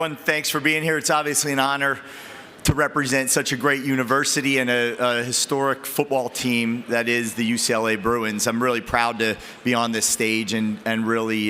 Thanks for being here. It's obviously an honor to represent such a great university and a historic football team that is the UCLA Bruins. I'm really proud to be on this stage and really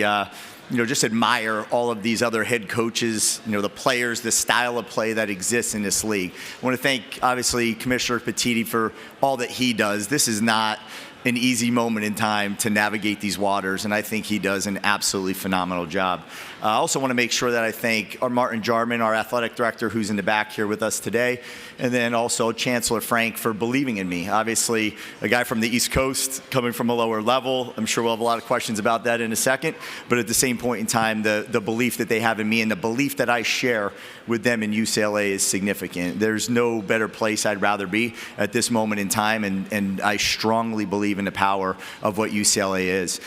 just admire all of these other head coaches, the players, the style of play that exists in this league. I want to thank, obviously, Commissioner Petitti for all that he does. This is not an easy moment in time to navigate these waters, and I think he does an absolutely phenomenal job. I also want to make sure that I thank Martin Jarman, our athletic director, who's in the back here with us today, and then also Chancellor Frank for believing in me. Obviously, a guy from the East Coast coming from a lower level. I'm sure we'll have a lot of questions about that in a second, but at the same point in time, the belief that they have in me and the belief that I share with them in UCLA is significant. There's no better place I'd rather be at this moment in time, and I strongly believe in the power of what UCLA is.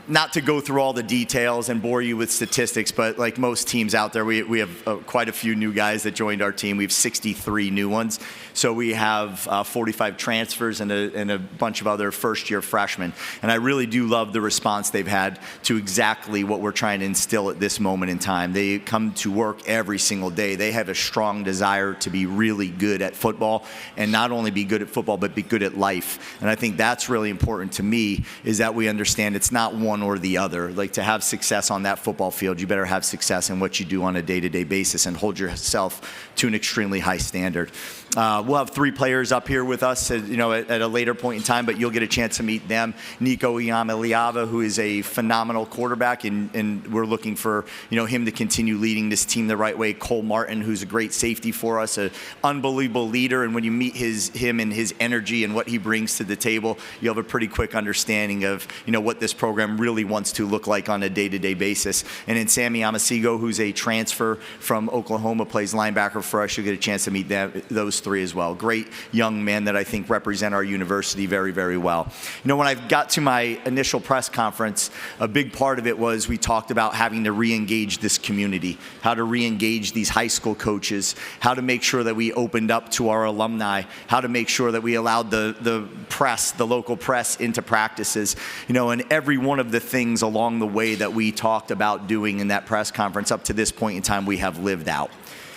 Not to go through all the details and bore you with statistics, but like most teams out there, we have quite a few new guys that joined our team. We have 63 new ones. So we have 45 transfers and a bunch of other first-year freshmen. And I really do love the response they've had to exactly what we're trying to instill at this moment in time. They come to work every single day. They have a strong desire to be really good at football, and not only be good at football, but be good at life. And I think that's really important to me, is that we understand it's not one or the other. Like, to have success on that football field, you better have success in what you do on a day-to-day basis and hold yourself to an extremely high standard. We'll have 3 players up here with us at a later point in time, but you'll get a chance to meet them. Nico Iamaleava, who is a phenomenal quarterback, and we're looking for him to continue leading this team the right way. Cole Martin, who's a great safety for us, an unbelievable leader, and when you meet him and his energy and what he brings to the table, you have a pretty quick understanding of what this program really wants to look like on a day-to-day basis. And then Sammy Amasigo, who's a transfer from Oklahoma, plays linebacker for us. You'll get a chance to meet those 3 as well. Great young men that I think represent our university very, very well. When I got to my initial press conference, a big part of it was we talked about having to re-engage this community, how to re-engage these high school coaches, how to make sure that we opened up to our alumni, how to make sure that we allowed the press, the local press, into practices, and every one of the things along the way that we talked about doing in that press conference up to this point in time, we have lived out.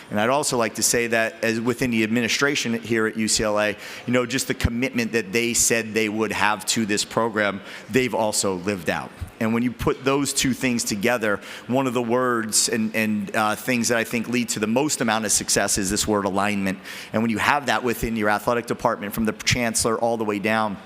And I'd also like to say that as within the administration here at UCLA, just the commitment that they said they would have to this program, they've also lived out. And when you put those 2 things together, one of the words and things that I think lead to the most amount of success is this word alignment. And when you have that within your athletic department, from the chancellor all the way down,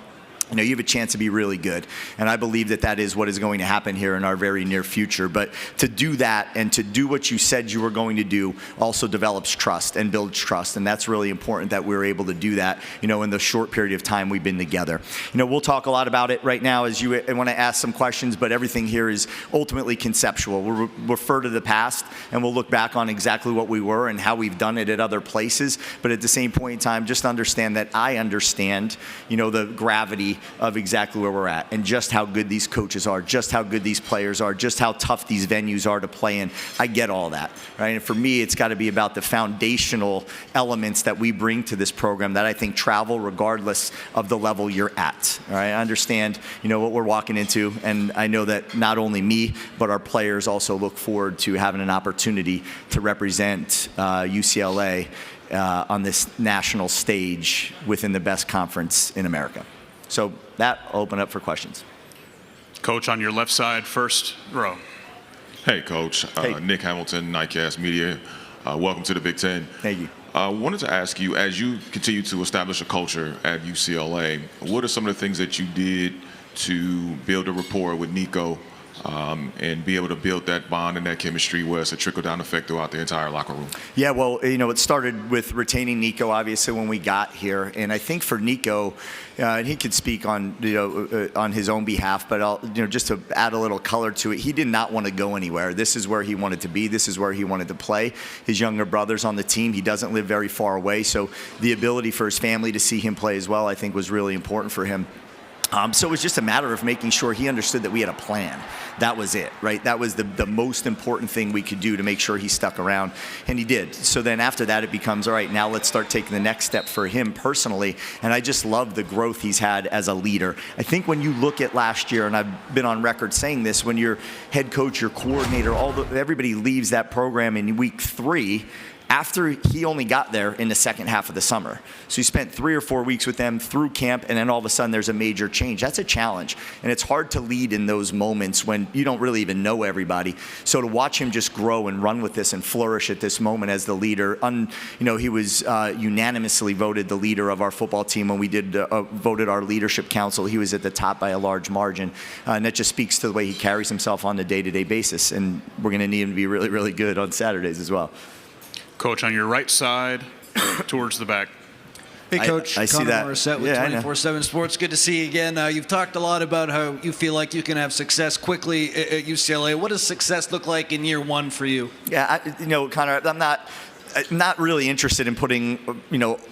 you have a chance to be really good. And I believe that that is what is going to happen here in our very near future. But to do that and to do what you said you were going to do also develops trust and builds trust. And that's really important that we're able to do that, in the short period of time we've been together. We'll talk a lot about it right now as you want to ask some questions, but everything here is ultimately conceptual. We'll refer to the past, and we'll look back on exactly what we were and how we've done it at other places. But at the same point in time, just understand that I understand, the gravity of exactly where we're at, and just how good these coaches are, just how good these players are, just how tough these venues are to play in. I get all that, right? And for me, it's got to be about the foundational elements that we bring to this program that I think travel regardless of the level you're at. All right? I understand, what we're walking into, and I know that not only me, but our players also look forward to having an opportunity to represent UCLA on this national stage within the best conference in America. So that, I'll open up for questions. Coach, on your left side, first row. Hey, Coach. Hey. Nick Hamilton, Nightcast Media. Welcome to the Big Ten. Thank you. I wanted to ask you, as you continue to establish a culture at UCLA, what are some of the things that you did to build a rapport with Nico and be able to build that bond and that chemistry where it's a trickle-down effect throughout the entire locker room? Yeah, well, it started with retaining Nico, obviously, when we got here. And I think for Nico, and he could speak on, on his own behalf, but I'll, just to add a little color to it, he did not want to go anywhere. This is where he wanted to be. This is where he wanted to play. His younger brother's on the team. He doesn't live very far away. So the ability for his family to see him play as well, I think, was really important for him. So it was just a matter of making sure he understood that we had a plan. That was it, right? That was the most important thing we could do to make sure he stuck around, and he did. So then after that, it becomes, all right, now let's start taking the next step for him personally, and I just love the growth he's had as a leader. I think when you look at last year, and I've been on record saying this, when your head coach, your coordinator, everybody leaves that program in week 3, after he only got there in the second half of the summer. So he spent 3 or 4 weeks with them through camp, and then all of a sudden there's a major change. That's a challenge, and it's hard to lead in those moments when you don't really even know everybody. So to watch him just grow and run with this and flourish at this moment as the leader, he was unanimously voted the leader of our football team when we did voted our leadership council. He was at the top by a large margin, and that just speaks to the way he carries himself on a day-to-day basis, and we're going to need him to be really, really good on Saturdays as well. Coach, on your right side, towards the back. Hey, Coach. I see Connor that. Morissette with 24/7 Sports. Good to see you again. You've talked a lot about how you feel like you can have success quickly at UCLA. What does success look like in year 1 for you? Yeah, Connor, I'm not really interested in putting,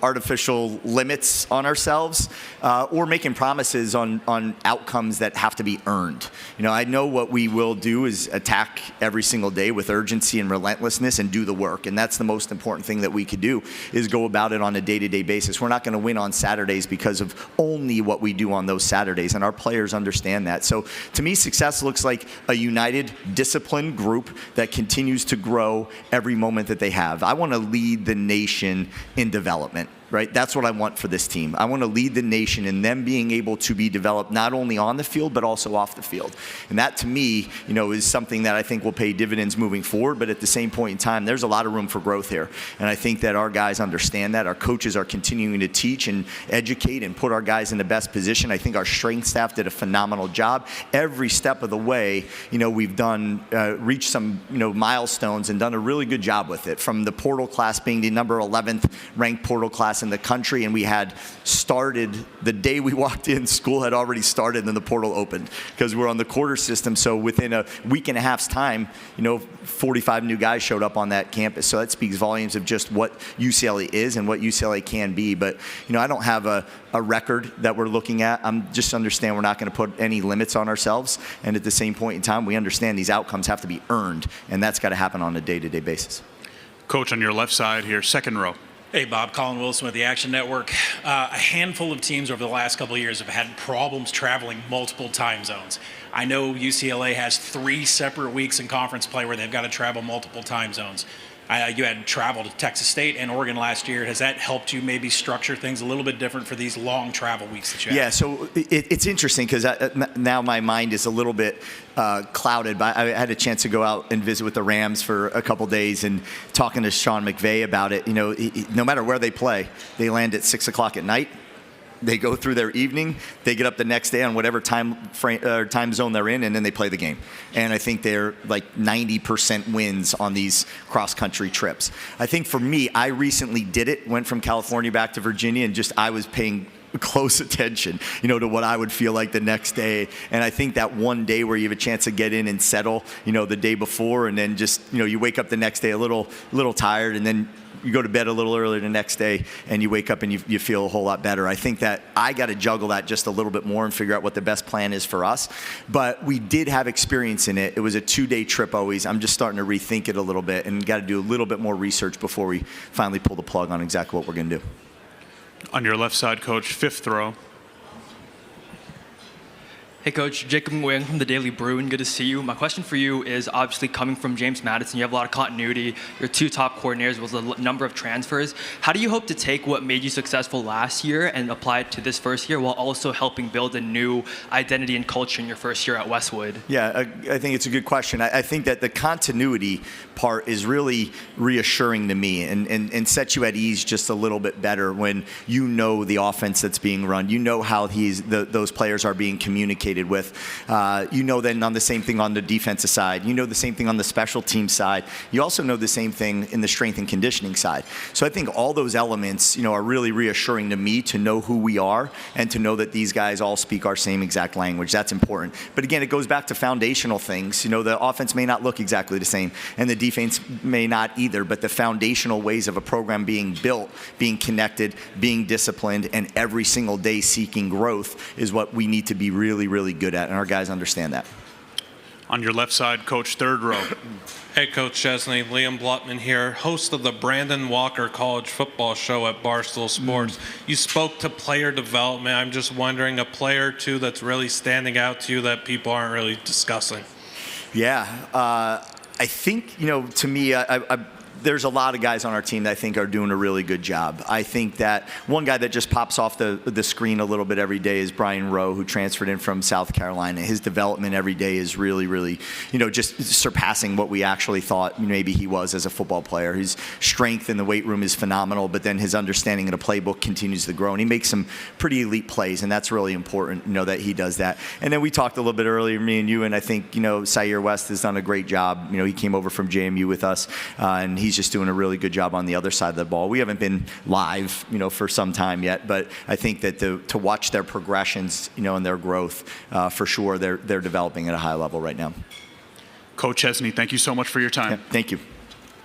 artificial limits on ourselves or making promises on outcomes that have to be earned. I know what we will do is attack every single day with urgency and relentlessness and do the work. And that's the most important thing that we could do, is go about it on a day-to-day basis. We're not going to win on Saturdays because of only what we do on those Saturdays. And our players understand that. So to me, success looks like a united, disciplined group that continues to grow every moment that they have. I want to lead the nation in development. Right? That's what I want for this team. I want to lead the nation in them being able to be developed not only on the field, but also off the field. And that, to me, is something that I think will pay dividends moving forward. But at the same point in time, there's a lot of room for growth here. And I think that our guys understand that. Our coaches are continuing to teach and educate and put our guys in the best position. I think our strength staff did a phenomenal job. Every step of the way, we've done, reached some, milestones and done a really good job with it. From the portal class being the number 11th ranked portal class in the country, and we had started the day we walked in. School had already started, and then the portal opened because we're on the quarter system. So within a week and a half's time, 45 new guys showed up on that campus. So that speaks volumes of just what UCLA is and what UCLA can be. But I don't have a record that we're looking at. I'm just understand we're not going to put any limits on ourselves, and at the same point in time, we understand these outcomes have to be earned, and that's got to happen on a day-to-day basis. Coach, on your left side here, second row. Hey, Bob. Colin Wilson with the Action Network. A handful of teams over the last couple of years have had problems traveling multiple time zones. I know UCLA has 3 separate weeks in conference play where they've got to travel multiple time zones. You had travel to Texas State and Oregon last year. Has that helped you maybe structure things a little bit different for these long travel weeks that you have? Yeah, so it's interesting because now my mind is a little bit clouded. But I had a chance to go out and visit with the Rams for a couple days, and talking to Sean McVay about it. No matter where they play, they land at 6 o'clock at night. They go through their evening, they get up the next day on whatever time zone they're in, and then they play the game. And I think they're like 90% wins on these cross-country trips. I think for me, I recently did it, went from California back to Virginia, and I was paying close attention, to what I would feel like the next day. And I think that one day where you have a chance to get in and settle, the day before, and then just, you wake up the next day a little tired, and then you go to bed a little earlier the next day, and you wake up and you feel a whole lot better. I think that I got to juggle that just a little bit more and figure out what the best plan is for us. But we did have experience in it. It was a 2-day trip always. I'm just starting to rethink it a little bit and got to do a little bit more research before we finally pull the plug on exactly what we're going to do. On your left side, Coach, fifth row. Hey, Coach. Jacob Nguyen from the Daily Bruin. Good to see you. My question for you is, obviously coming from James Madison, you have a lot of continuity. Your 2 top coordinators with a number of transfers. How do you hope to take what made you successful last year and apply it to this first year while also helping build a new identity and culture in your first year at Westwood? Yeah, I think it's a good question. I think that the continuity part is really reassuring to me and sets you at ease just a little bit better when the offense that's being run. How those players are being communicated communicated with. You know then on the same thing on the defensive side. You know the same thing on the special team side. You also know the same thing in the strength and conditioning side. So I think all those elements, are really reassuring to me to know who we are and to know that these guys all speak our same exact language. That's important. But again, it goes back to foundational things. The offense may not look exactly the same, and the defense may not either, but the foundational ways of a program being built, being connected, being disciplined, and every single day seeking growth is what we need to be really, really good at, and our guys understand that. On your left side, coach, third row. Hey, Coach Chesney, Liam Blutman here, host of the Brandon Walker College Football Show at Barstool Sports. You spoke to player development. I'm just wondering, a player or two that's really standing out to you that people aren't really discussing. Yeah, I think, to me, there's a lot of guys on our team that I think are doing a really good job. I think that one guy that just pops off the screen a little bit every day is Brian Rowe, who transferred in from South Carolina. His development every day is really, really, just surpassing what we actually thought maybe he was as a football player. His strength in the weight room is phenomenal, but then his understanding of the playbook continues to grow, and he makes some pretty elite plays, and that's really important, that he does that. And then we talked a little bit earlier, me and you, and I think, Sayer West has done a great job. He came over from JMU with us, and he's just doing a really good job on the other side of the ball. We haven't been live, for some time yet, but I think that to watch their progressions, and their growth, for sure, they're developing at a high level right now. Coach Chesney, thank you so much for your time. Yeah, thank you.